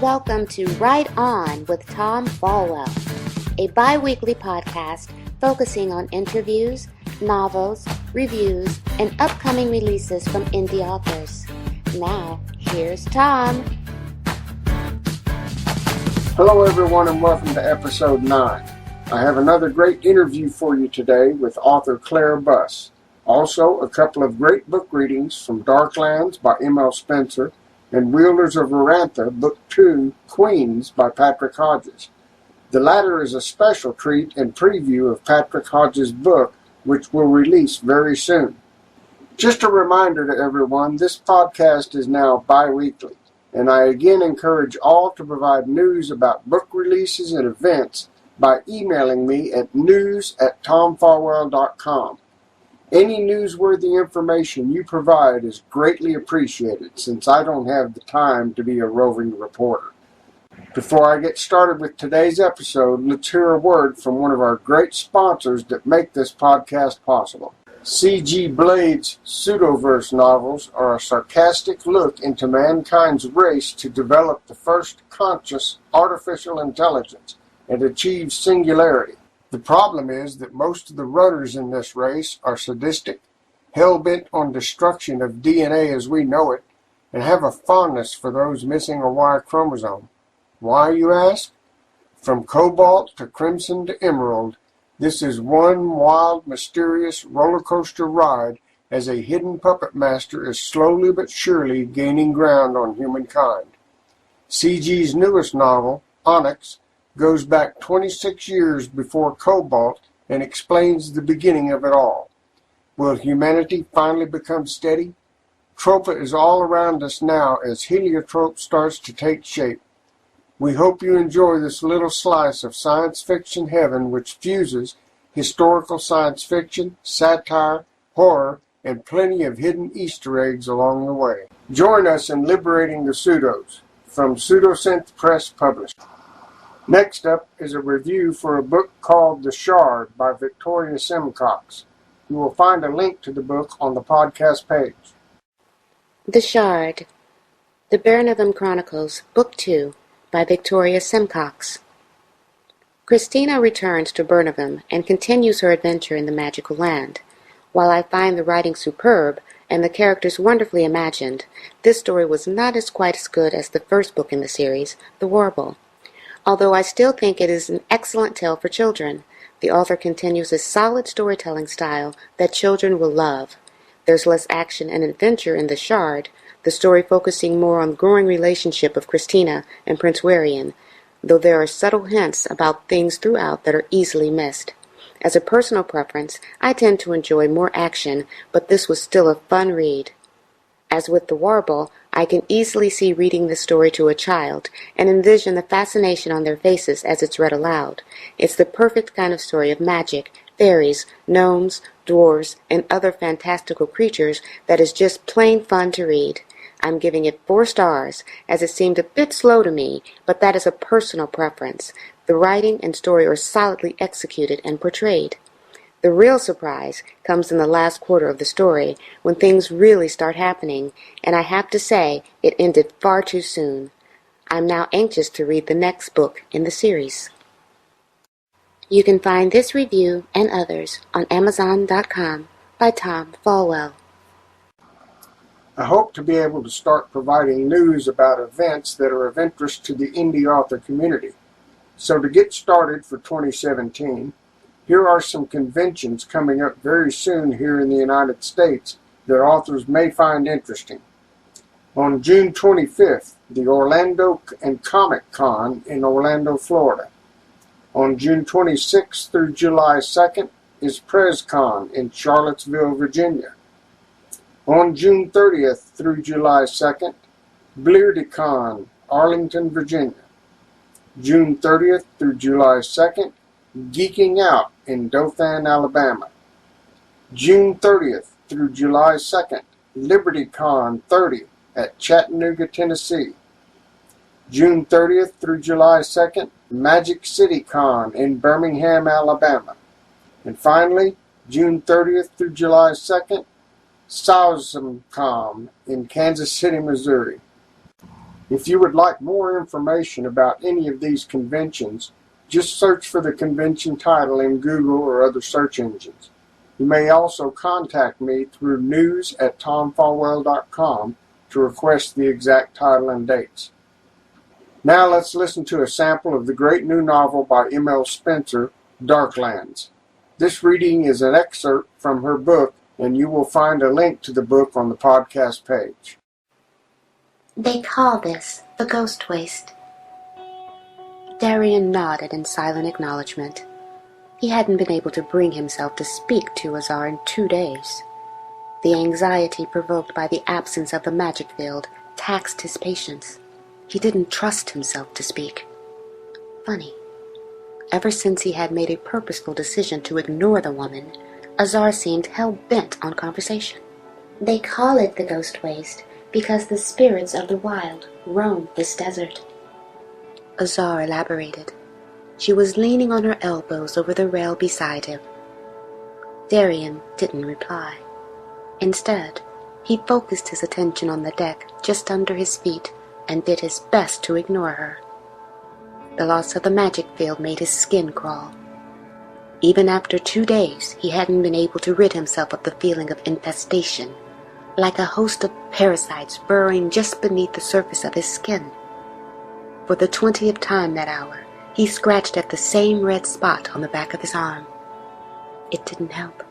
welcome to Write On with Tom Fallwell, a bi-weekly podcast focusing on interviews, novels, reviews, and upcoming releases from indie authors. Now, here's Tom. Hello everyone and welcome to episode 9. I have another great interview for you today with author Claire Buss. Also, a couple of great book readings from Darklands by M.L. Spencer and Wielders of Arantha, Book 2, Queens by Patrick Hodges. The latter is a special treat and preview of Patrick Hodges' book, which will release very soon. Just a reminder to everyone, this podcast is now bi-weekly, and I again encourage all to provide news about book releases and events by emailing me at news@tomfallwell.com. Any newsworthy information you provide is greatly appreciated, since I don't have the time to be a roving reporter. Before I get started with today's episode, let's hear a word from one of our great sponsors that make this podcast possible. C.G. Blade's Pseudoverse novels are a sarcastic look into mankind's race to develop the first conscious artificial intelligence and achieve singularity. The problem is that most of the runners in this race are sadistic, hell-bent on destruction of DNA as we know it, and have a fondness for those missing a Y chromosome. Why, you ask? From cobalt to crimson to emerald, this is one wild, mysterious roller coaster ride as a hidden puppet master is slowly but surely gaining ground on humankind. C.G.'s newest novel, Onyx, goes back 26 years before Cobalt and explains the beginning of it all. Will humanity finally become steady? Tropa is all around us now as heliotrope starts to take shape. We hope you enjoy this little slice of science fiction heaven which fuses historical science fiction, satire, horror, and plenty of hidden Easter eggs along the way. Join us in liberating the pseudos from Pseudosynth Press Publishing. Next up is a review for a book called The Shard by Victoria Simcox. You will find a link to the book on the podcast page. The Shard, The Bernavim Chronicles, Book 2 by Victoria Simcox. Christina returns to Bernavim and continues her adventure in the magical land. While I find the writing superb and the characters wonderfully imagined, this story was not quite as good as the first book in the series, The Warble. Although I still think it is an excellent tale for children, the author continues a solid storytelling style that children will love. There's less action and adventure in The Shard, the story focusing more on the growing relationship of Christina and Prince Warian, though there are subtle hints about things throughout that are easily missed. As a personal preference, I tend to enjoy more action, but this was still a fun read. As with The Warble, I can easily see reading this story to a child and envision the fascination on their faces as it's read aloud. It's the perfect kind of story of magic, fairies, gnomes, dwarves, and other fantastical creatures that is just plain fun to read. I'm giving it 4 stars, as it seemed a bit slow to me, but that is a personal preference. The writing and story are solidly executed and portrayed. The real surprise comes in the last quarter of the story, when things really start happening, and I have to say, it ended far too soon. I'm now anxious to read the next book in the series. You can find this review and others on Amazon.com by Tom Fallwell. I hope to be able to start providing news about events that are of interest to the indie author community. So to get started for 2017, here are some conventions coming up very soon here in the United States that authors may find interesting. On June 25th, the Orlando and Comic Con in Orlando, Florida. On June 26th through July 2nd is PresCon in Charlottesville, Virginia. On June 30th through July 2nd, BleardyCon, Arlington, Virginia. June 30th through July 2nd, Geeking Out in Dothan, Alabama. June 30th through July 2nd, LibertyCon 30 at Chattanooga, Tennessee. June 30th through July 2nd, Magic City Con in Birmingham, Alabama. And finally, June 30th through July 2nd, SciFi in Kansas City, Missouri. If you would like more information about any of these conventions, just search for the convention title in Google or other search engines. You may also contact me through news@tomfallwell.com to request the exact title and dates. Now let's listen to a sample of the great new novel by M.L. Spencer, Darklands. This reading is an excerpt from her book, and you will find a link to the book on the podcast page. They call this the Ghost Waste. Darian nodded in silent acknowledgement. He hadn't been able to bring himself to speak to Azar in 2 days. The anxiety provoked by the absence of the magic field taxed his patience. He didn't trust himself to speak. Funny. Ever since he had made a purposeful decision to ignore the woman, Azar seemed hell-bent on conversation. They call it the Ghost Waste because the spirits of the wild roam this desert. Azar elaborated. She was leaning on her elbows over the rail beside him. Darian didn't reply. Instead, he focused his attention on the deck just under his feet and did his best to ignore her. The loss of the magic field made his skin crawl. Even after 2 days, he hadn't been able to rid himself of the feeling of infestation, like a host of parasites burrowing just beneath the surface of his skin. For the 20th time that hour, he scratched at the same red spot on the back of his arm. It didn't help.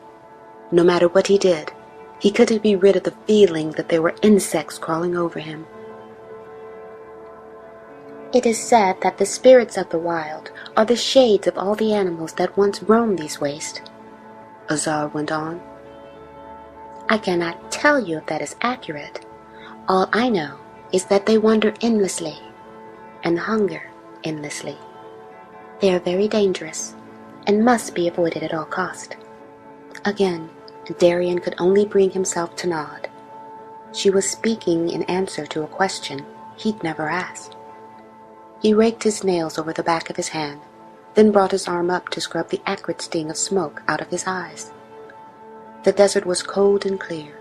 No matter what he did, he couldn't be rid of the feeling that there were insects crawling over him. It is said that the spirits of the wild are the shades of all the animals that once roamed these wastes, Azar went on. I cannot tell you if that is accurate. All I know is that they wander endlessly and hunger endlessly. They are very dangerous and must be avoided at all cost. Again, Darian could only bring himself to nod. She was speaking in answer to a question he'd never asked. He raked his nails over the back of his hand, then brought his arm up to scrub the acrid sting of smoke out of his eyes. The desert was cold and clear.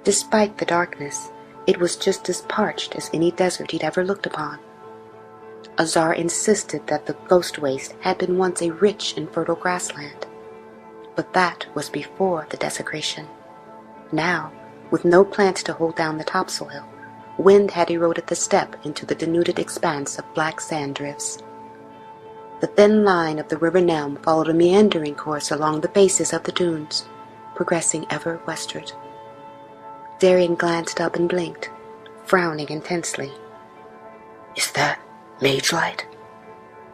Despite the darkness, it was just as parched as any desert he'd ever looked upon. Azar insisted that the Ghost Waste had been once a rich and fertile grassland. But that was before the desecration. Now, with no plants to hold down the topsoil, wind had eroded the steppe into the denuded expanse of black sand drifts. The thin line of the River Nelm followed a meandering course along the bases of the dunes, progressing ever westward. Darian glanced up and blinked, frowning intensely. Is that mage light?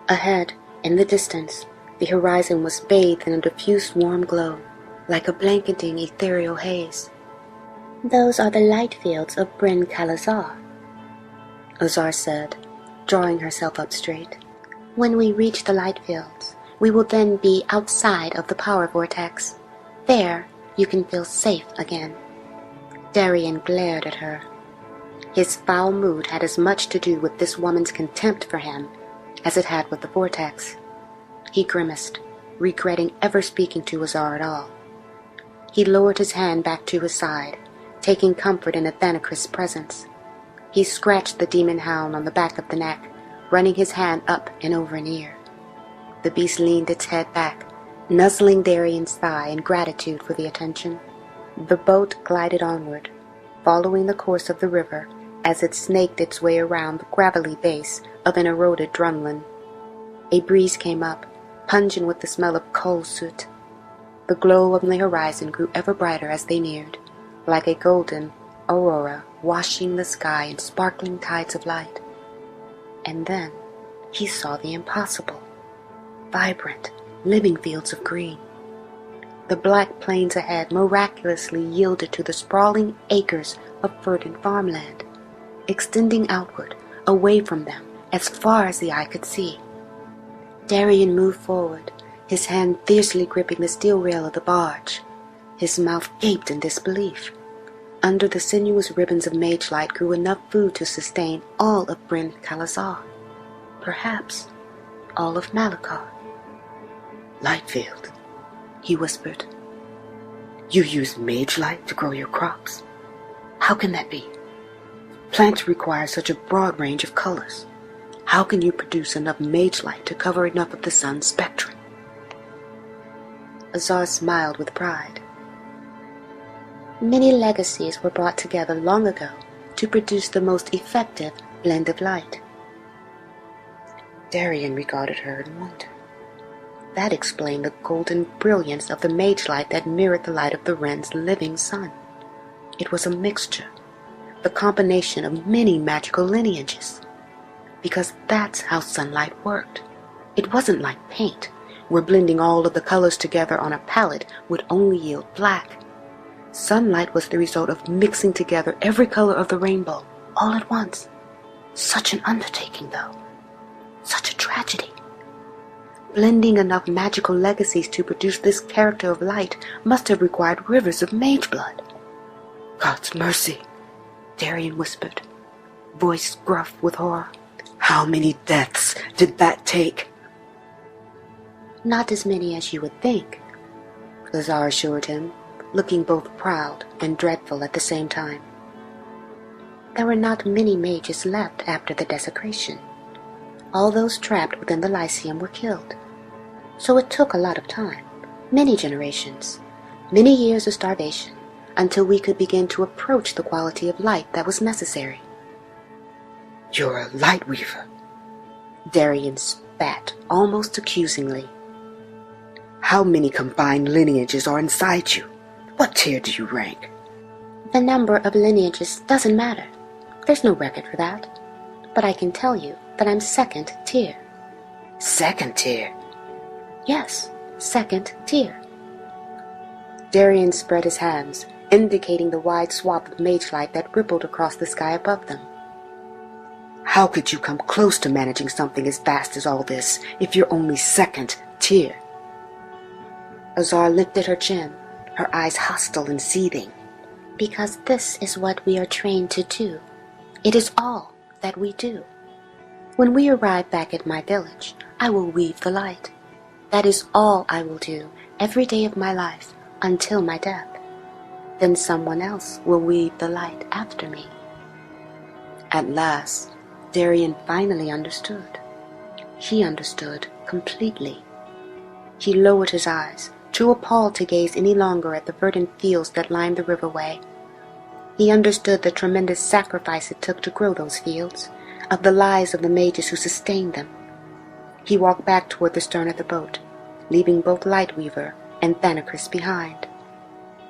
Ahead, in the distance, the horizon was bathed in a diffuse warm glow, like a blanketing ethereal haze. Those are the light fields of Bryn Calazar, Azar said, drawing herself up straight. When we reach the light fields, we will then be outside of the power vortex. There, you can feel safe again. Darian glared at her. His foul mood had as much to do with this woman's contempt for him as it had with the vortex. He grimaced, regretting ever speaking to Azar at all. He lowered his hand back to his side, taking comfort in Athanacris' presence. He scratched the demon hound on the back of the neck, running his hand up and over an ear. The beast leaned its head back, nuzzling Darian's thigh in gratitude for the attention. The boat glided onward, following the course of the river as it snaked its way around the gravelly base of an eroded drumlin. A breeze came up, pungent with the smell of coal soot. The glow on the horizon grew ever brighter as they neared, like a golden aurora washing the sky in sparkling tides of light. And then he saw the impossible. Vibrant, living fields of green. The black plains ahead miraculously yielded to the sprawling acres of verdant farmland, extending outward, away from them, as far as the eye could see. Darian moved forward, his hand fiercely gripping the steel rail of the barge. His mouth gaped in disbelief. Under the sinuous ribbons of mage light grew enough food to sustain all of Bryn Calazar. Perhaps all of Malachar. Lightfield, he whispered. You use mage light to grow your crops? How can that be? Plants require such a broad range of colors. How can you produce enough mage light to cover enough of the sun's spectrum? Azar smiled with pride. Many legacies were brought together long ago to produce the most effective blend of light. Darian regarded her in wonder. That explained the golden brilliance of the mage light that mirrored the light of the Wren's living sun. It was a mixture, the combination of many magical lineages. Because that's how sunlight worked. It wasn't like paint, where blending all of the colors together on a palette would only yield black. Sunlight was the result of mixing together every color of the rainbow, all at once. Such an undertaking, though. Such a tragedy. Blending enough magical legacies to produce this character of light must have required rivers of mage blood. God's mercy, Darian whispered, voice gruff with horror. How many deaths did that take? Not as many as you would think, Lazar assured him, looking both proud and dreadful at the same time. There were not many mages left after the desecration. All those trapped within the Lyceum were killed. So it took a lot of time, many generations, many years of starvation, until we could begin to approach the quality of light that was necessary. You're a light weaver, Darian spat almost accusingly. How many combined lineages are inside you? What tier do you rank? The number of lineages doesn't matter. There's no record for that. But I can tell you that I'm second tier. Second tier? Yes, second tier. Darian spread his hands, indicating the wide swath of mage light that rippled across the sky above them. How could you come close to managing something as vast as all this if you're only second tier? Azar lifted her chin, her eyes hostile and seething. Because this is what we are trained to do. It is all that we do. When we arrive back at my village, I will weave the light. That is all I will do every day of my life until my death. Then someone else will weave the light after me. At last, Darian finally understood. He understood completely. He lowered his eyes, too appalled to gaze any longer at the verdant fields that lined the riverway. He understood the tremendous sacrifice it took to grow those fields, of the lives of the mages who sustained them. He walked back toward the stern of the boat, leaving both Lightweaver and Thanacris behind.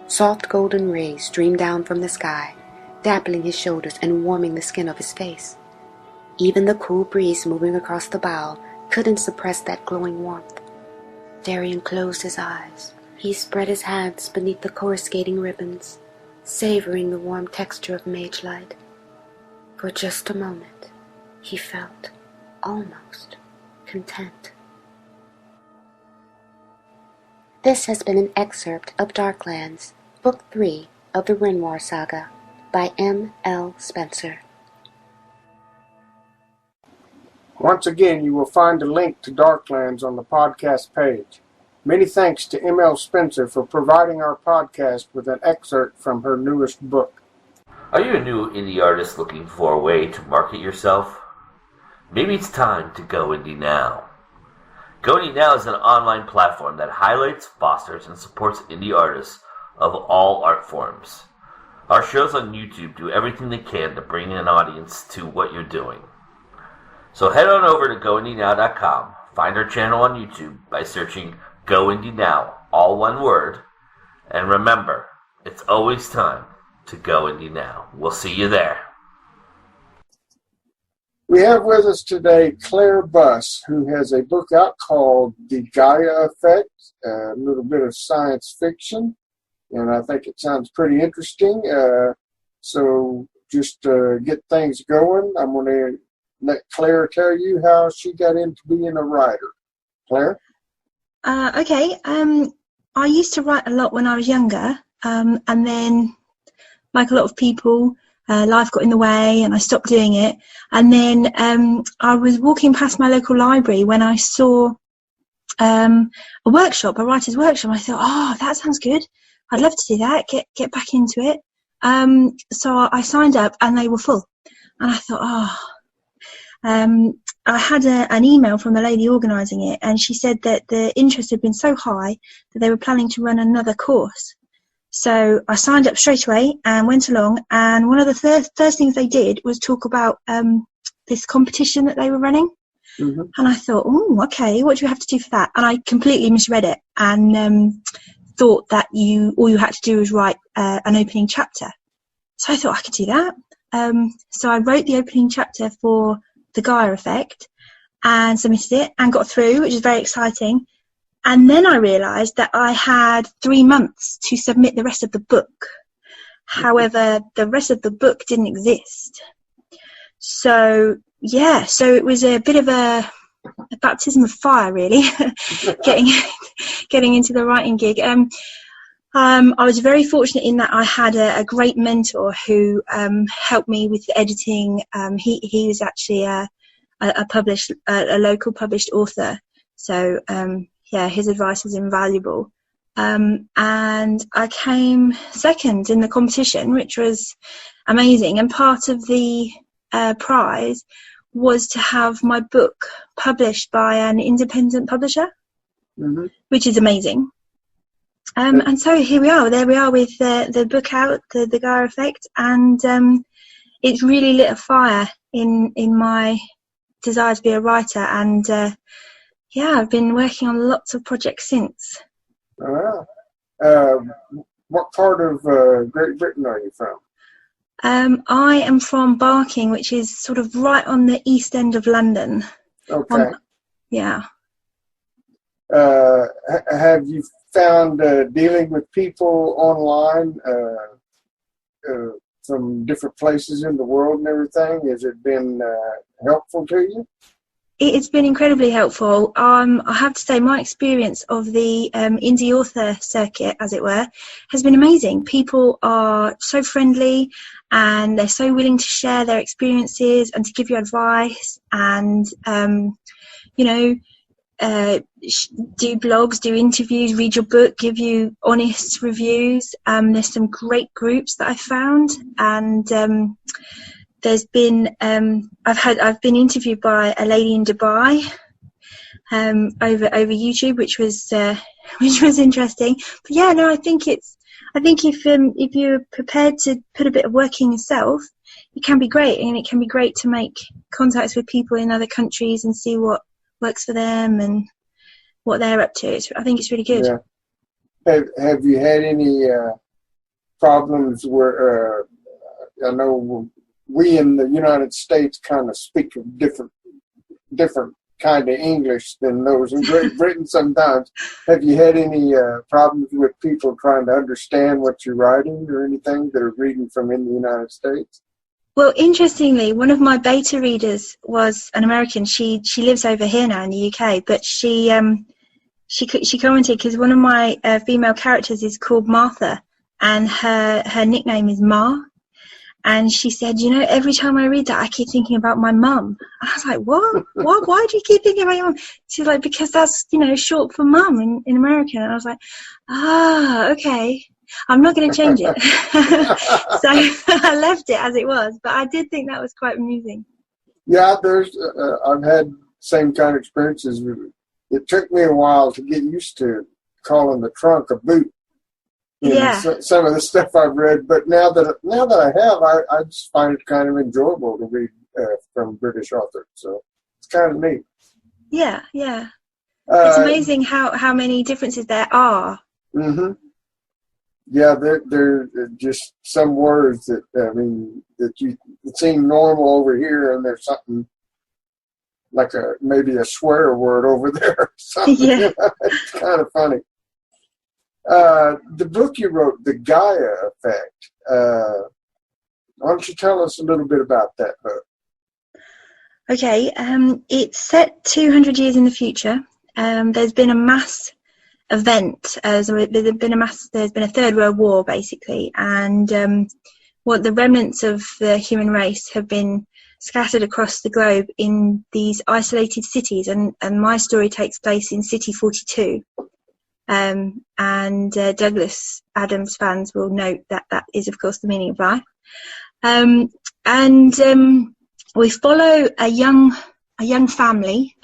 Soft golden rays streamed down from the sky, dappling his shoulders and warming the skin of his face. Even the cool breeze moving across the bow couldn't suppress that glowing warmth. Darian closed his eyes. He spread his hands beneath the coruscating ribbons, savoring the warm texture of mage light. For just a moment, he felt almost content. This has been an excerpt of Darklands, Book 3 of the Renoir Saga, by M. L. Spencer. Once again, you will find a link to Darklands on the podcast page. Many thanks to M.L. Spencer for providing our podcast with an excerpt from her newest book. Are you a new indie artist looking for a way to market yourself? Maybe it's time to go indie now. Go Indie Now is an online platform that highlights, fosters, and supports indie artists of all art forms. Our shows on YouTube do everything they can to bring an audience to what you're doing. So head on over to goindienow.com, find our channel on YouTube by searching Go Indie Now, all one word, and remember, it's always time to go indie now. We'll see you there. We have with us today Claire Buss, who has a book out called The Gaia Effect, a little bit of science fiction, and I think it sounds pretty interesting. So just to get things going, I'm going to let Claire tell you how she got into being a writer. Claire? Okay. I used to write a lot when I was younger, and then, like a lot of people, life got in the way and I stopped doing it. And then I was walking past my local library when I saw a workshop, a writer's workshop. I thought, oh, that sounds good. I'd love to do that, get back into it. So I signed up and they were full. And I thought, I had an email from the lady organising it, and she said that the interest had been so high that they were planning to run another course. So I signed up straight away and went along, and one of the first things they did was talk about this competition that they were running. Mm-hmm. And I thought, oh, okay, what do you have to do for that? And I completely misread it and thought that all you had to do was write an opening chapter. So I thought I could do that. So I wrote the opening chapter for The Gaia Effect and submitted it and got through, which is very exciting. And then I realised that I had 3 months to submit the rest of the book. However, the rest of the book didn't exist. So it was a bit of a baptism of fire, really, getting into the writing gig. I was very fortunate in that I had a great mentor who helped me with the editing. He was actually a local published author. So, his advice was invaluable. And I came second in the competition, which was amazing. And part of the prize was to have my book published by an independent publisher, Mm-hmm. which is amazing. And so here we are. There we are with the book out, the Gaia Effect, and it's really lit a fire in my desire to be a writer. And I've been working on lots of projects since. What part of Great Britain are you from? I am from Barking, which is sort of right on the east end of London. Okay. Yeah. Have you found dealing with people online from different places in the world and everything, has it been helpful to you? It's been incredibly helpful. I have to say my experience of the indie author circuit, as it were, has been amazing. People are so friendly and they're so willing to share their experiences and to give you advice and, do blogs, do interviews, read your book, give you honest reviews. There's some great groups that I found, and there's been I've been interviewed by a lady in Dubai over YouTube, which was interesting. But I think if you're prepared to put a bit of work in yourself, it can be great, and it can be great to make contacts with people in other countries and see what works for them and what they're up to. I think it's really good. Yeah. Have you had any problems where I know we in the United States kind of speak a different kind of English than those in Great Britain sometimes. Have you had any problems with people trying to understand what you're writing or anything that are reading from in the United States? Well, interestingly, one of my beta readers was an American. She lives over here now in the UK, but she commented because one of my female characters is called Martha, and her nickname is Ma. And she said, every time I read that, I keep thinking about my mum. And I was like, what? Why do you keep thinking about your mum? She's like, because that's, short for mum in American. And I was like, okay. I'm not going to change it. So I left it as it was. But I did think that was quite amusing. Yeah, I've had same kind of experiences. It took me a while to get used to calling the trunk a boot. Some of the stuff I've read, but now that I have, I just find it kind of enjoyable to read from British authors. So it's kind of neat. Yeah. It's amazing how many differences there are. Mm-hmm. Yeah, there are just some words that that seem normal over here, and there's something like maybe a swear word over there or something. Yeah. It's kind of funny. The book you wrote, The Gaia Effect, why don't you tell us a little bit about that book? Okay, it's set 200 years in the future. There's been a mass event. There's been a Third World War, basically, and what the remnants of the human race have been scattered across the globe in these isolated cities, and my story takes place in City 42. And Douglas Adams fans will note that is, of course, the meaning of life. And we follow a young family.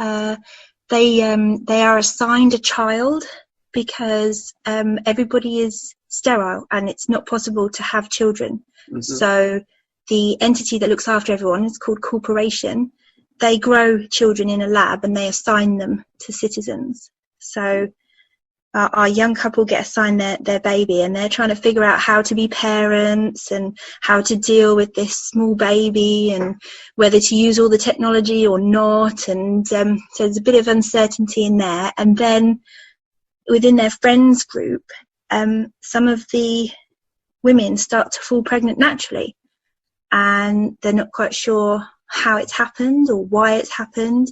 They are assigned a child because everybody is sterile and it's not possible to have children. Mm-hmm. So the entity that looks after everyone is called corporation. They grow children in a lab and they assign them to citizens. So our young couple get assigned their baby, and they're trying to figure out how to be parents and how to deal with this small baby and whether to use all the technology or not. And so there's a bit of uncertainty in there. And then within their friends group, some of the women start to fall pregnant naturally, and they're not quite sure how it's happened or why it's happened.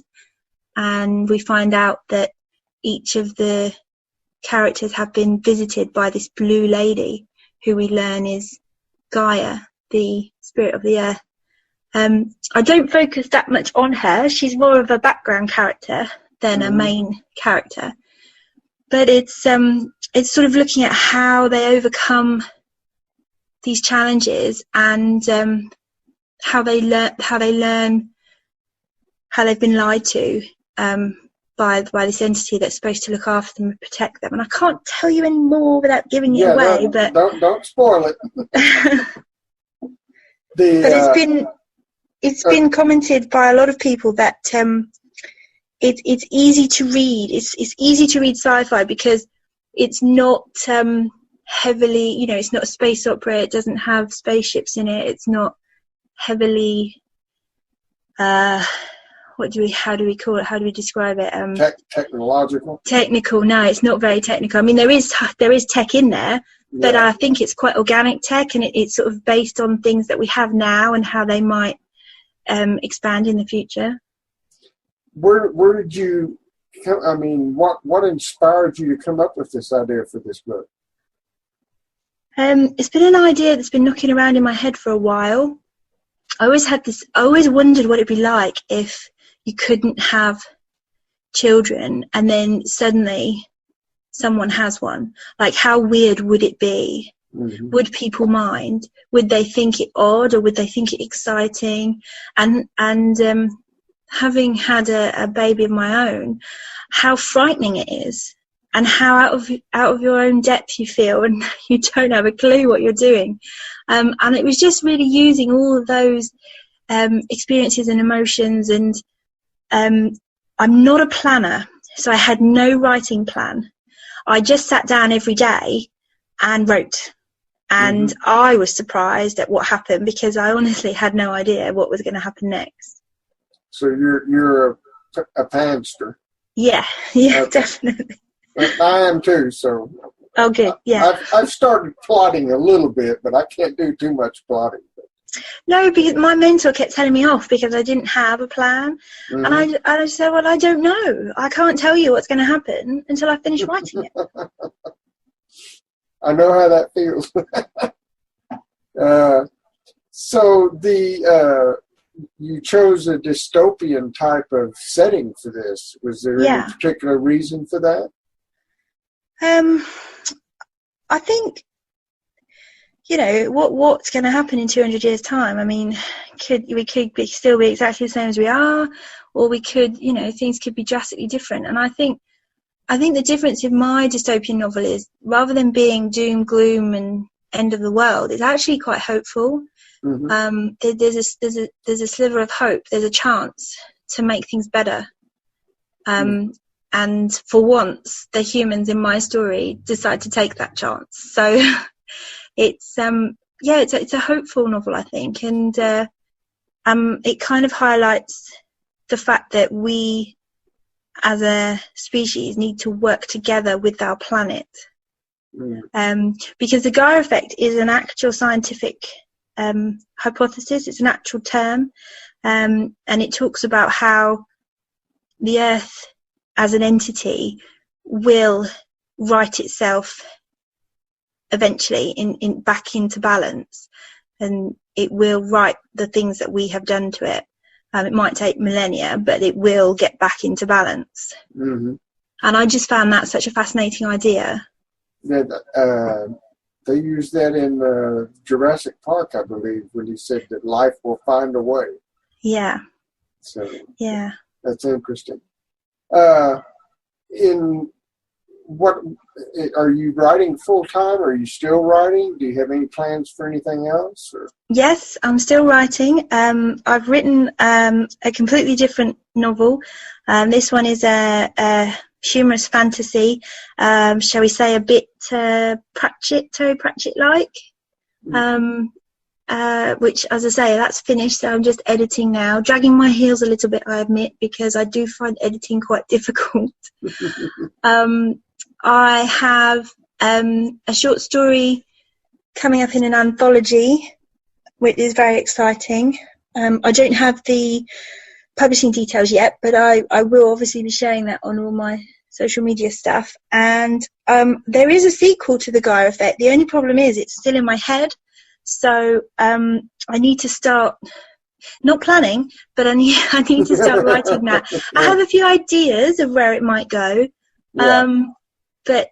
And we find out that each of the characters have been visited by this blue lady, who we learn is Gaia, the spirit of the earth. I don't focus that much on her. She's more of a background character than a main character. But it's sort of looking at how they overcome these challenges and how they've been lied to by this entity that's supposed to look after them and protect them. And I can't tell you any more without giving it away. But don't spoil it. But it's been commented by a lot of people that it's easy to read. It's easy to read sci-fi because it's not heavily, it's not a space opera. It doesn't have spaceships in it. It's not heavily how do we call it? How do we describe it? Technical. No, it's not very technical. I mean, there is tech in there, but I think it's quite organic tech, and it's sort of based on things that we have now and how they might expand in the future. Where did you come? I mean, what inspired you to come up with this idea for this book? It's been an idea that's been knocking around in my head for a while. I always wondered what it'd be like if you couldn't have children and then suddenly someone has one. Like, how weird would it be? Mm-hmm. Would people mind? Would they think it odd, or would they think it exciting? And having had a baby of my own, how frightening it is, and how out of your own depth you feel, and you don't have a clue what you're doing. And it was just really using all of those experiences and emotions. And I'm not a planner, so I had no writing plan. I just sat down every day and wrote. And I was surprised at what happened, because I honestly had no idea what was going to happen next. So you're a panster. Yeah, okay. Definitely. I am too, so. Oh, good, yeah. I've started plotting a little bit, but I can't do too much plotting. No, because my mentor kept telling me off because I didn't have a plan. Mm-hmm. And I said, well, I don't know. I can't tell you what's going to happen until I finish writing it. I know how that feels. So you chose a dystopian type of setting for this. Was there any particular reason for that? I think, what's going to happen in 200 years' time? I mean, we could still be exactly the same as we are, or we could, things could be drastically different. And I think the difference in my dystopian novel is, rather than being doom, gloom, and end of the world, it's actually quite hopeful. Mm-hmm. There's a sliver of hope. There's a chance to make things better. And for once, the humans in my story decide to take that chance. So it's a hopeful novel, I think, and it kind of highlights the fact that we, as a species, need to work together with our planet. Because the Gaia effect is an actual scientific hypothesis. It's an actual term, and it talks about how the Earth as an entity will right itself eventually back into balance, and it will right the things that we have done to it. It might take millennia, but it will get back into balance. Mm-hmm. And I just found that such a fascinating idea. They use that in Jurassic Park, I believe, when he said that life will find a way. Yeah. So Yeah. that's interesting. In what are you writing full time? Are you still writing? Do you have any plans for anything else? Or? Yes, I'm still writing. I've written a completely different novel. This one is a humorous fantasy, shall we say, a bit Terry Pratchett-like. Which, as I say, that's finished, so I'm just editing now. Dragging my heels a little bit, I admit, because I do find editing quite difficult. I have a short story coming up in an anthology, which is very exciting. I don't have the publishing details yet, but I will obviously be sharing that on all my social media stuff. And there is a sequel to The Gaia Effect. The only problem is it's still in my head. So I need to start, not planning, but I need to start writing that. I have a few ideas of where it might go. But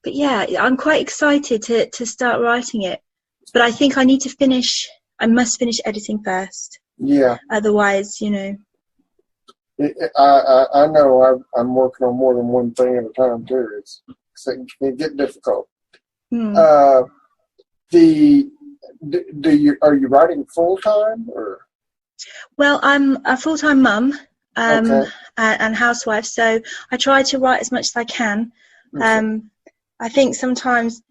yeah, I'm quite excited to start writing it. But I think I must finish editing first. Yeah. Otherwise, you know. I know I'm working on more than one thing at a time too. It can get difficult. Are you writing full time or? Well, I'm a full-time mum Okay. and housewife, so I try to write as much as I can. Okay. I think sometimes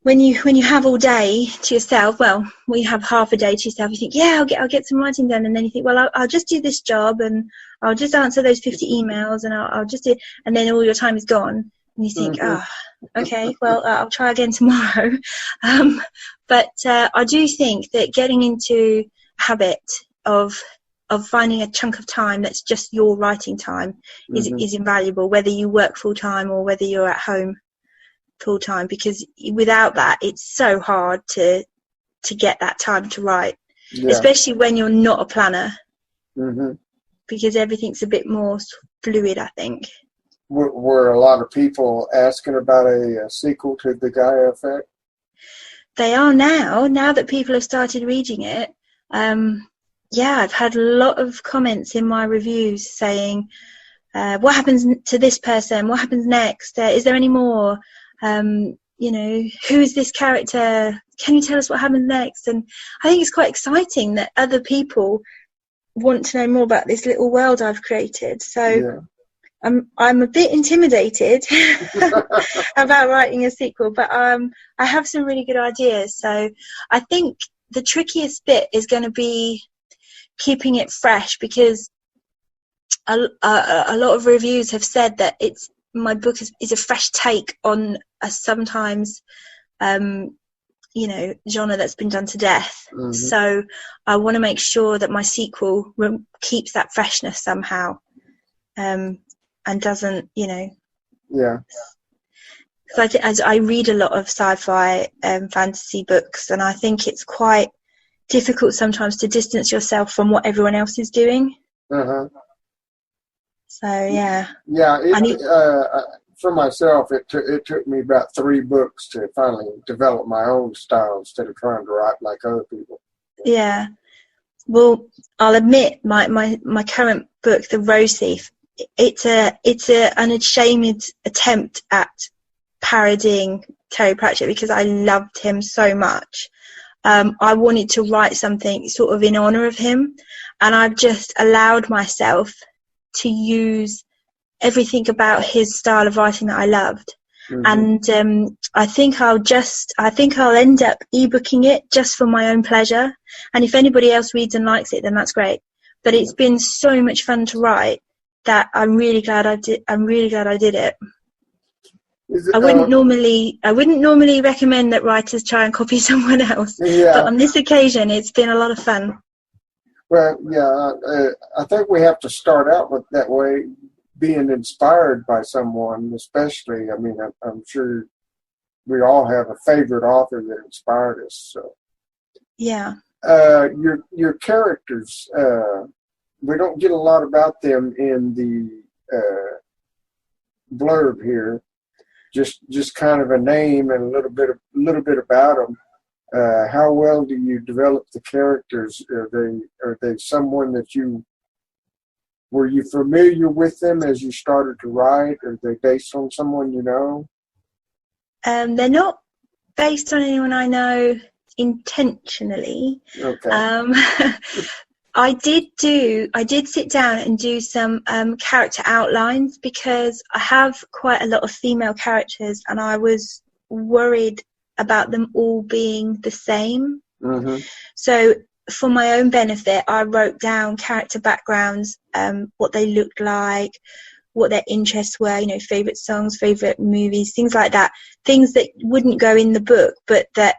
when you have all day to yourself, well, we have half a day to yourself. You think, yeah, I'll get some writing done, and then you think, well, I'll just do this job, and I'll just answer those 50 emails, and I'll just do, and then all your time is gone, and you think, okay, well, I'll try again tomorrow. But I do think that getting into a habit of finding a chunk of time that's just your writing time is invaluable, whether you work full time or whether you're at home full time, because without that it's so hard to get that time to write, especially when you're not a planner, because everything's a bit more fluid, I think. Were a lot of people asking about a sequel to The Gaia Effect? They are now that people have started reading it. I've had a lot of comments in my reviews saying, what happens to this person? What happens next? Is there any more? Who is this character? Can you tell us what happens next? And I think it's quite exciting that other people want to know more about this little world I've created. So I'm a bit intimidated about writing a sequel, but I have some really good ideas. So I think the trickiest bit is going to be keeping it fresh, because a lot of reviews have said that my book is a fresh take on a sometimes genre that's been done to death. So I want to make sure that my sequel keeps that freshness somehow, and doesn't, because I read a lot of sci-fi fantasy books, and I think it's quite difficult sometimes to distance yourself from what everyone else is doing. So for myself, it took me about 3 books to finally develop my own style instead of trying to write like other people. Yeah. Well, I'll admit my current book, The Rose Thief, it's an unashamed attempt at parodying Terry Pratchett, because I loved him so much. I wanted to write something sort of in honor of him, and I've just allowed myself to use everything about his style of writing that I loved. And I think I'll end up ebooking it just for my own pleasure, and if anybody else reads and likes it, then that's great. But it's been so much fun to write that I'm really glad I did it. I wouldn't normally recommend that writers try and copy someone else, but on this occasion it's been a lot of fun. Well, I think we have to start out with that way, being inspired by someone, especially. I mean, I'm sure we all have a favorite author that inspired us. So, your characters, we don't get a lot about them in the blurb here. just kind of a name and a little bit about them. How well do you develop the characters? Are they someone that were you familiar with them as you started to write? Are they based on someone you know? They're not based on anyone I know intentionally. Okay. I did sit down and do some character outlines, because I have quite a lot of female characters and I was worried about them all being the same. Mm-hmm. So for my own benefit, I wrote down character backgrounds, what they looked like, what their interests were, favorite songs, favorite movies, things like that. Things that wouldn't go in the book, but that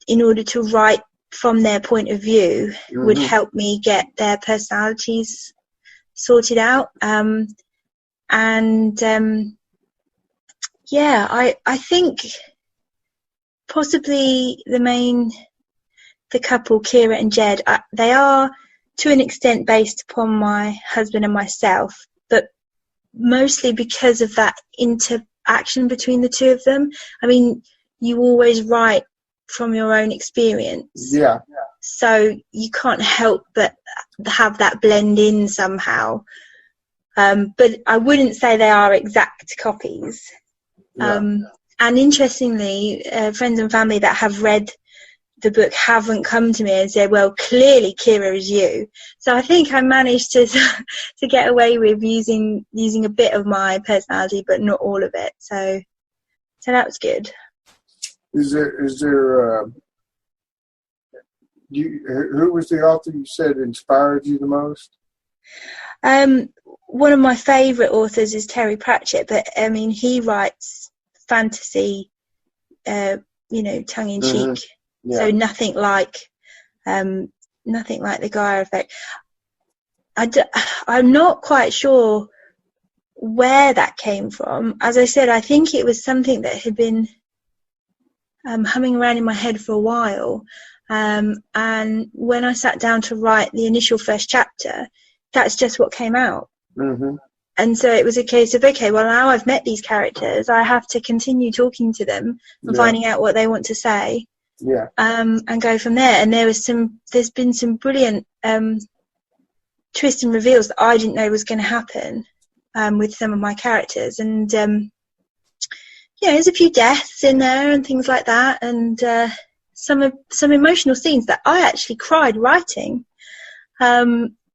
in order to write from their point of view Mm-hmm. would help me get their personalities sorted out. I think possibly the couple, Kira and Jed, they are to an extent based upon my husband and myself, but mostly because of that interaction between the two of them. I mean, you always write from your own experience. Yeah. So you can't help but have that blend in somehow. But I wouldn't say they are exact copies. Yeah. And interestingly, friends and family that have read the book haven't come to me and said, well, clearly Kira is you. So I think I managed to get away with using a bit of my personality, but not all of it. So that was good. Is there who was the author you said inspired you the most? One of my favourite authors is Terry Pratchett, but I mean, he writes fantasy, tongue in cheek. Mm-hmm. Yeah. So nothing like the Gaia effect. I'm not quite sure where that came from. As I said, I think it was something that had been humming around in my head for a while. And when I sat down to write the initial first chapter, that's just what came out. Mm-hmm. And so it was a case of, okay, well, now I've met these characters, I have to continue talking to them and finding out what they want to say. Yeah. And go from there. And there's been some brilliant twists and reveals that I didn't know was going to happen with some of my characters. And there's a few deaths in there and things like that, and some emotional scenes that I actually cried writing.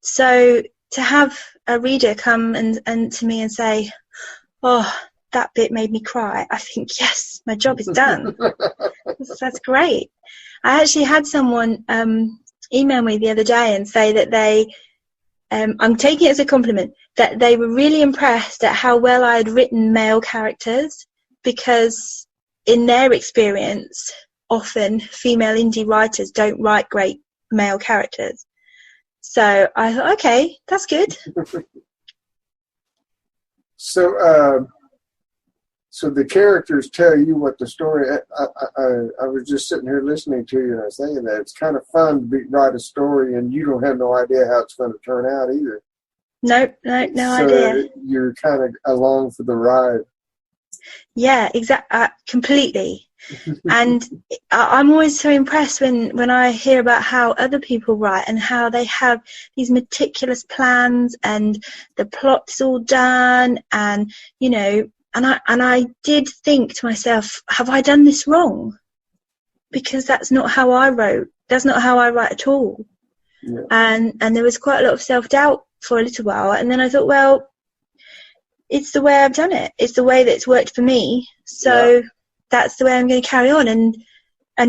So to have a reader come and to me and say, "Oh, that bit made me cry," I think, yes, my job is done. That's great. I actually had someone email me the other day and say that they, I'm taking it as a compliment, that they were really impressed at how well I had written male characters, because in their experience, often female indie writers don't write great male characters. So I thought, okay, that's good. So the characters tell you what the story. I was just sitting here listening to you, and I was thinking that it's kind of fun to write a story, and you don't have no idea how it's going to turn out either. No idea. You're kind of along for the ride. Yeah, exactly, completely. And I'm always so impressed when I hear about how other people write and how they have these meticulous plans and the plot's all done, and and I did think to myself, have I done this wrong? Because that's not how I wrote. That's not how I write at all. Yeah. And there was quite a lot of self-doubt for a little while, and then I thought, well, it's the way I've done it. It's the way that's worked for me. So that's the way I'm going to carry on. And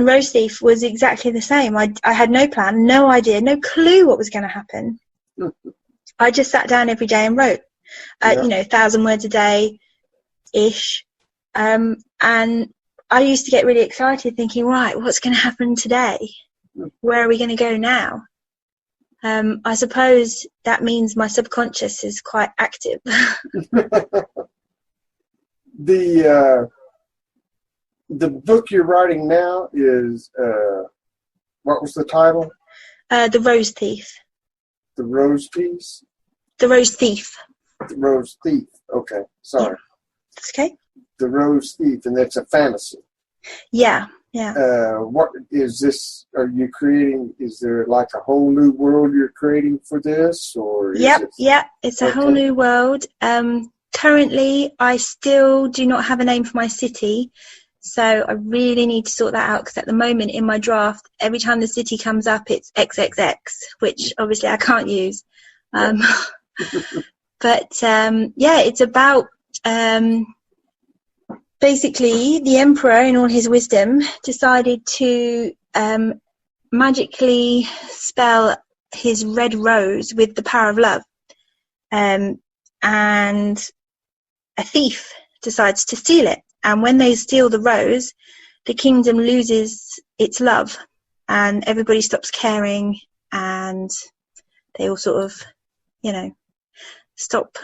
Rose Thief was exactly the same. I had no plan, no idea, no clue what was going to happen. I just sat down every day and wrote, 1,000 words a day-ish. And I used to get really excited thinking, right, what's going to happen today? Where are we going to go now? I suppose that means my subconscious is quite active. The book you're writing now is, what was the title? The Rose Thief. The Rose Piece? The Rose Thief. The Rose Thief. Okay, sorry. That's okay. The Rose Thief, and that's a fantasy. Yeah. What is this? Are you creating? Is there like a whole new world you're creating for this, or is Yep. it? Yeah. It's a whole new world. Currently, I still do not have a name for my city, so I really need to sort that out, because at the moment in my draft, every time the city comes up, it's XXX, which obviously I can't use. Yeah. But it's about basically the emperor, in all his wisdom, decided to magically spell his red rose with the power of love, and a thief decides to steal it. And when they steal the rose, the kingdom loses its love, and everybody stops caring, and they all sort of, stop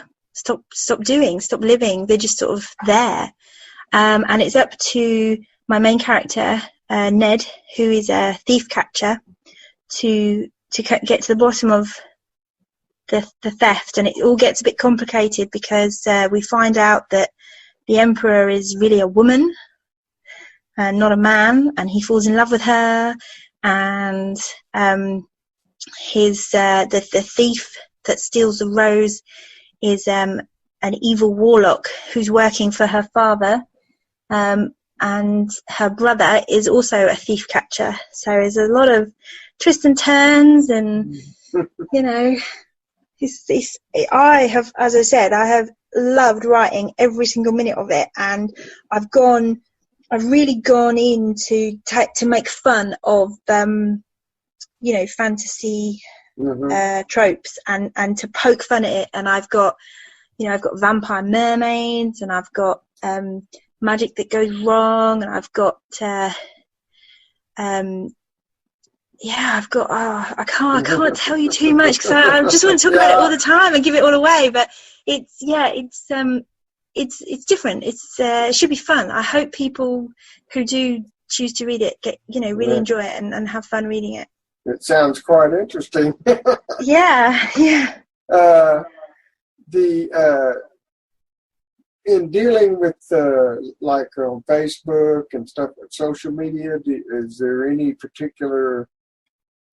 living. They're just sort of there. And it's up to my main character, Ned, who is a thief catcher, to get to the bottom of the theft. And it all gets a bit complicated, because we find out that the emperor is really a woman and not a man, and he falls in love with her. And the thief that steals the rose is an evil warlock who's working for her father, and her brother is also a thief catcher. So there's a lot of twists and turns, and I have loved writing every single minute of it, and I've really gone in to make fun of fantasy tropes, and to poke fun at it. And I've got vampire mermaids, and I've got magic that goes wrong, and I've got I can't tell you too much, because I just want to talk about it all the time and give it all away. But it's different. It should be fun. I hope people who do choose to read it really enjoy it and have fun reading it. It sounds quite interesting. Yeah. In dealing with like on Facebook and stuff, social media, is there any particular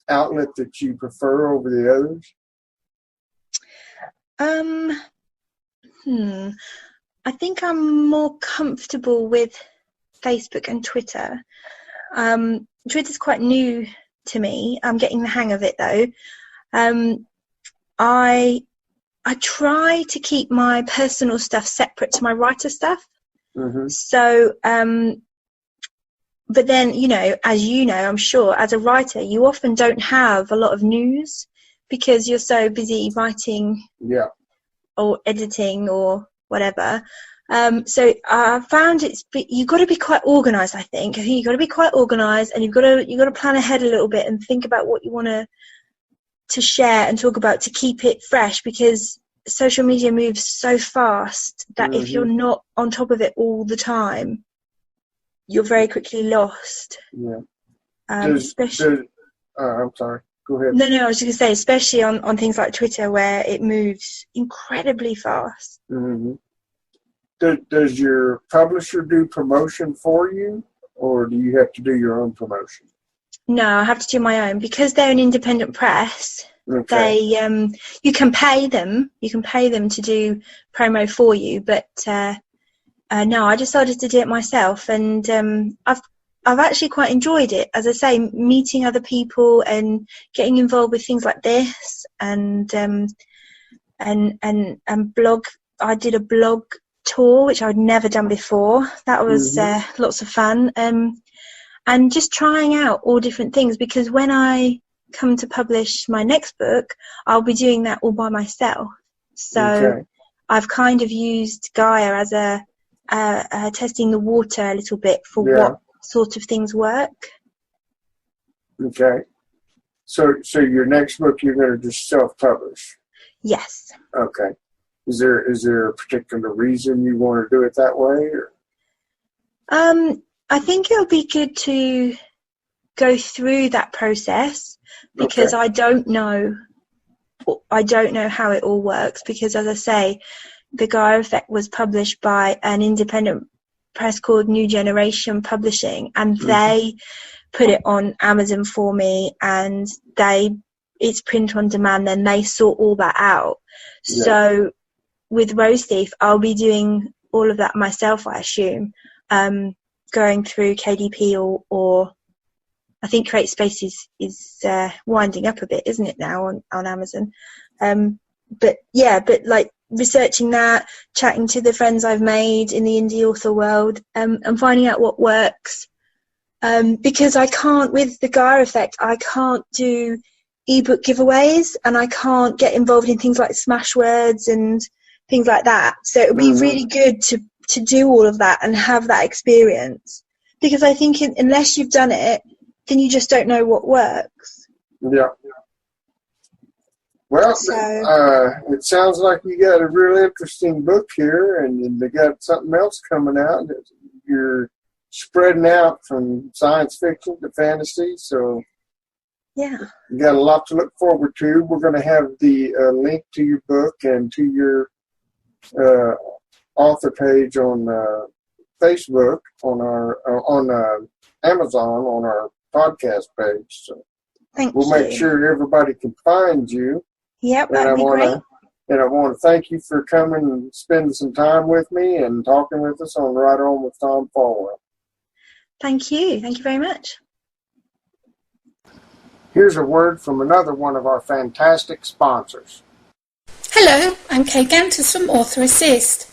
outlet that you prefer over the others? I think I'm more comfortable with Facebook and Twitter. Twitter's quite new to me. I'm getting the hang of it, though. I try to keep my personal stuff separate to my writer stuff. Mm-hmm. So, but then, as I'm sure, as a writer, you often don't have a lot of news, because you're so busy writing or editing or whatever. So I found you've got to be quite organised, I think. You've got to be quite organised, and you've got to plan ahead a little bit and think about what you want to share and talk about to keep it fresh, because social media moves so fast that if you're not on top of it all the time, you're very quickly lost. Yeah. I'm sorry. Go ahead. No, I was just going to say, especially on things like Twitter, where it moves incredibly fast. Mm-hmm. Does your publisher do promotion for you, or do you have to do your own promotion? No, I have to do my own, because they're an independent press. Okay. You can pay them to do promo for you, but no, I decided to do it myself, and I've actually quite enjoyed it. As I say, meeting other people and getting involved with things like this, and blog. I did a blog tour, which I'd never done before. That was lots of fun. And just trying out all different things, because when I come to publish my next book, I'll be doing that all by myself. So I've kind of used Gaia as a testing the water a little bit for what sort of things work. Okay. So your next book, you're going to just self-publish? Yes. Okay. Is there a particular reason you want to do it that way? Or? I think it'll be good to go through that process, because I don't know how it all works, because, as I say, the Gaia Effect was published by an independent press called New Generation Publishing, and they put it on Amazon for me, and it's print on demand, then they sort all that out. Yeah. So with Rose Thief, I'll be doing all of that myself, I assume, going through KDP or I think Create Space is winding up a bit, isn't it, now on Amazon? But like researching that, chatting to the friends I've made in the indie author world, and finding out what works. Because I can't, with the Gaia effect, I can't do ebook giveaways, and I can't get involved in things like Smashwords and things like that. So it would be really good to do all of that and have that experience. Because I think unless you've done it, then you just don't know what works. Yeah. Well, it sounds like you got a real interesting book here, and you got something else coming out. You're spreading out from science fiction to fantasy, so yeah, you got a lot to look forward to. We're going to have the link to your book and to your author page on Facebook, on Amazon, on our podcast page. So we'll make sure everybody can find you. Yep, that'd be great. And I want to thank you for coming and spending some time with me and talking with us on Right On with Tom Fallwell. Thank you. Thank you very much. Here's a word from another one of our fantastic sponsors. Hello, I'm Kay Gantus from Author Assist.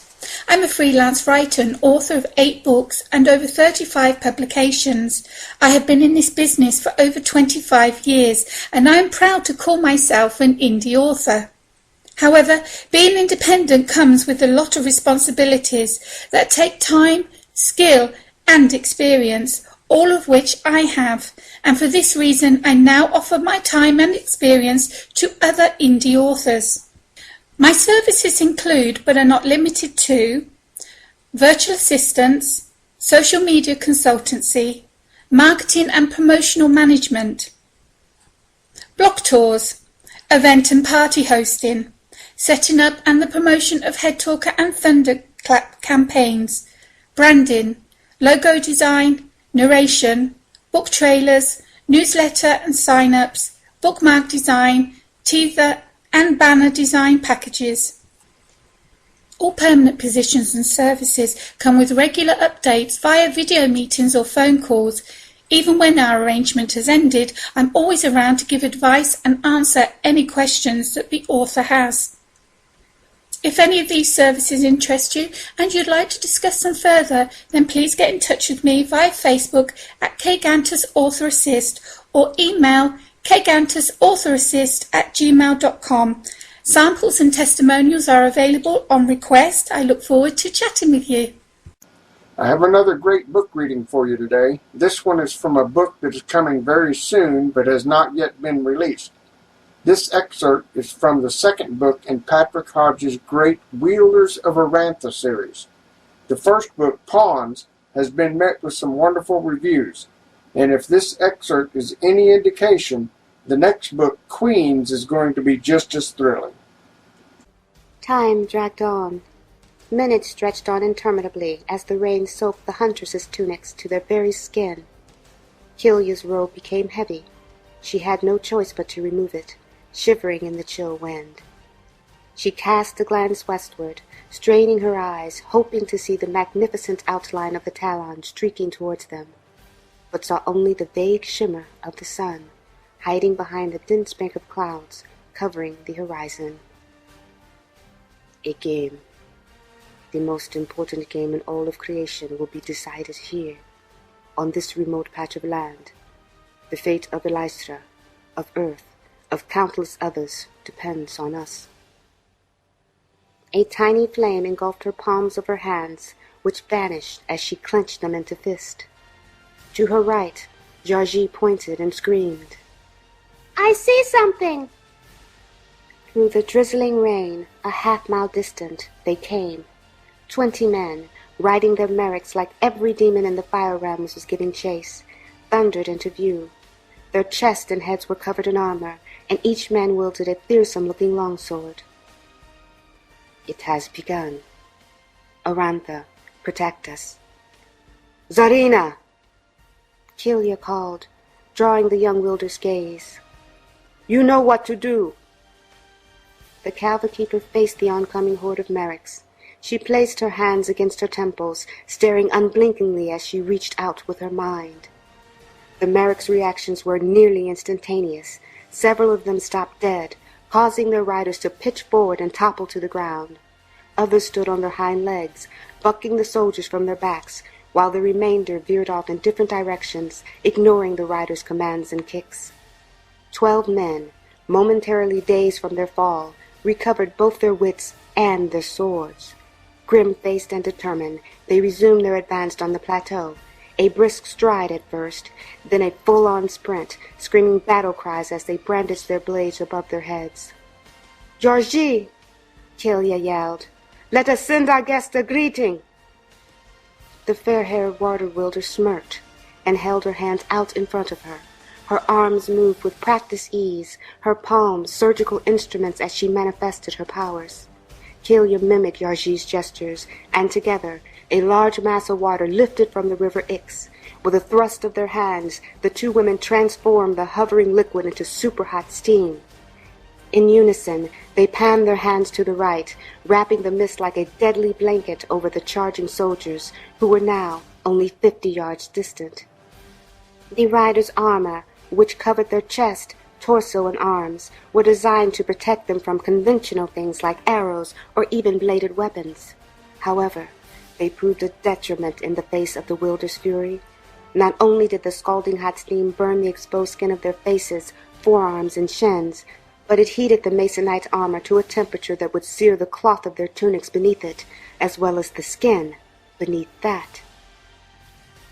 I'm a freelance writer and author of 8 books and over 35 publications. I have been in this business for over 25 years, and I am proud to call myself an indie author. However, being independent comes with a lot of responsibilities that take time, skill, and experience, all of which I have, and for this reason I now offer my time and experience to other indie authors. My services include, but are not limited to, virtual assistance, social media consultancy, marketing and promotional management, blog tours, event and party hosting, setting up and the promotion of Head Talker and Thunderclap campaigns, branding, logo design, narration, book trailers, newsletter and sign-ups, bookmark design, teaser and banner design packages. All permanent positions and services come with regular updates via video meetings or phone calls. Even when our arrangement has ended, I'm always around to give advice and answer any questions that the author has. If any of these services interest you and you'd like to discuss them further, then please get in touch with me via Facebook at kgantus Author Assist or email kgantusauthораssist@gmail.com. Samples and testimonials are available on request. I look forward to chatting with you. I have another great book reading for you today. This one is from a book that is coming very soon but has not yet been released. This excerpt is from the second book in Patrick Hodges' great Wielders of Arantha series. The first book, Pawns, has been met with some wonderful reviews. And if this excerpt is any indication, the next book, Queens, is going to be just as thrilling. Time dragged on. Minutes stretched on interminably as the rain soaked the huntress's tunics to their very skin. Kilia's robe became heavy. She had no choice but to remove it, shivering in the chill wind. She cast a glance westward, straining her eyes, hoping to see the magnificent outline of the Talon streaking towards them, but saw only the vague shimmer of the sun, hiding behind a dense bank of clouds covering the horizon. A game. The most important game in all of creation will be decided here, on this remote patch of land. The fate of Elystra, of Earth, of countless others depends on us. A tiny flame engulfed her palms of her hands, which vanished as she clenched them into fist. To her right, Georgie pointed and screamed, "I see something!" Through the drizzling rain, a half-mile distant, they came. 20 men, riding their merricks like every demon in the fire realms was giving chase, thundered into view. Their chests and heads were covered in armor, and each man wielded a fearsome-looking longsword. It has begun. Arantha, protect us. Zarina! Kilya called, drawing the young wielder's gaze. You know what to do. The Calva-keeper faced the oncoming horde of merrics. She placed her hands against her temples, staring unblinkingly as she reached out with her mind. The merrics' reactions were nearly instantaneous. Several of them stopped dead, causing their riders to pitch forward and topple to the ground. Others stood on their hind legs, bucking the soldiers from their backs, while the remainder veered off in different directions, ignoring the riders' commands and kicks. 12 men, momentarily dazed from their fall, recovered both their wits and their swords. Grim-faced and determined, they resumed their advance on the plateau, a brisk stride at first, then a full-on sprint, screaming battle cries as they brandished their blades above their heads. Georgie! Kilya yelled. Let us send our guest a greeting! The fair-haired water-wielder smirked and held her hands out in front of her. Her arms moved with practiced ease, her palms surgical instruments as she manifested her powers. Kilya mimicked Yarji's gestures, and together, a large mass of water lifted from the river Ix. With a thrust of their hands, the two women transformed the hovering liquid into super-hot steam. In unison, they panned their hands to the right, wrapping the mist like a deadly blanket over the charging soldiers, who were now only 50 yards distant. The riders' armor, which covered their chest, torso, and arms, were designed to protect them from conventional things like arrows or even bladed weapons. However, they proved a detriment in the face of the wielder's fury. Not only did the scalding hot steam burn the exposed skin of their faces, forearms, and shins, but it heated the Masonite armor to a temperature that would sear the cloth of their tunics beneath it, as well as the skin beneath that.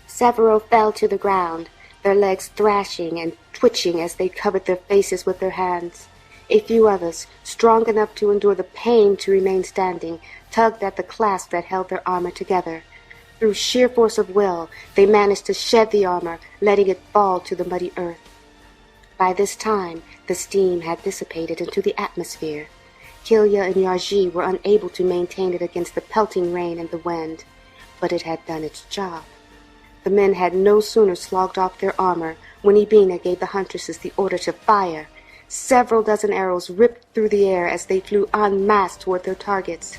Several fell to the ground, their legs thrashing and twitching as they covered their faces with their hands. A few others, strong enough to endure the pain to remain standing, tugged at the clasp that held their armor together. Through sheer force of will, they managed to shed the armor, letting it fall to the muddy earth. By this time, the steam had dissipated into the atmosphere. Kilya and Yarji were unable to maintain it against the pelting rain and the wind, but it had done its job. The men had no sooner slogged off their armor when Ibina gave the huntresses the order to fire. Several dozen arrows ripped through the air as they flew en masse toward their targets.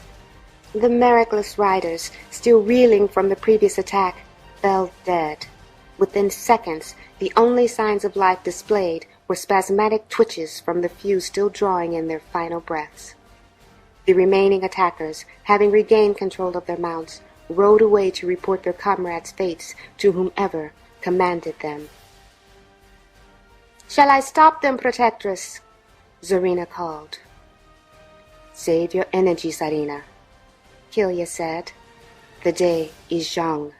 The merricless riders, still reeling from the previous attack, fell dead. Within seconds, the only signs of life displayed were spasmodic twitches from the few still drawing in their final breaths. The remaining attackers, having regained control of their mounts, rode away to report their comrades' fates to whomever commanded them. "Shall I stop them, Protectress?" Zarina called. "Save your energy, Zarina," Kilya said. "The day is young."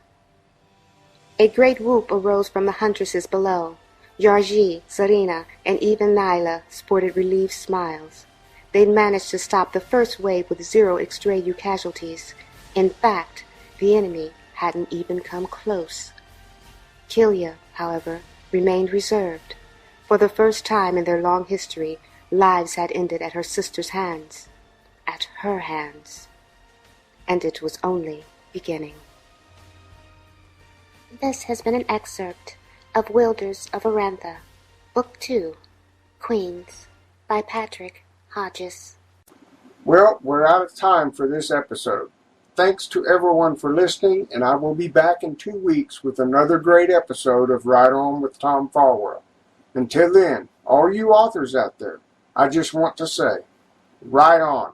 A great whoop arose from the huntresses below. Yarji, Zarina, and even Nyla sported relieved smiles. They'd managed to stop the first wave with 0 Extrayu casualties. In fact, the enemy hadn't even come close. Kilya, however, remained reserved. For the first time in their long history, lives had ended at her sister's hands. At her hands. And it was only beginning. This has been an excerpt of Wilders of Arantha, Book 2, Queens, by Patrick Hodges. Well, we're out of time for this episode. Thanks to everyone for listening, and I will be back in 2 weeks with another great episode of Ride On with Tom Fallwell. Until then, all you authors out there, I just want to say, ride on.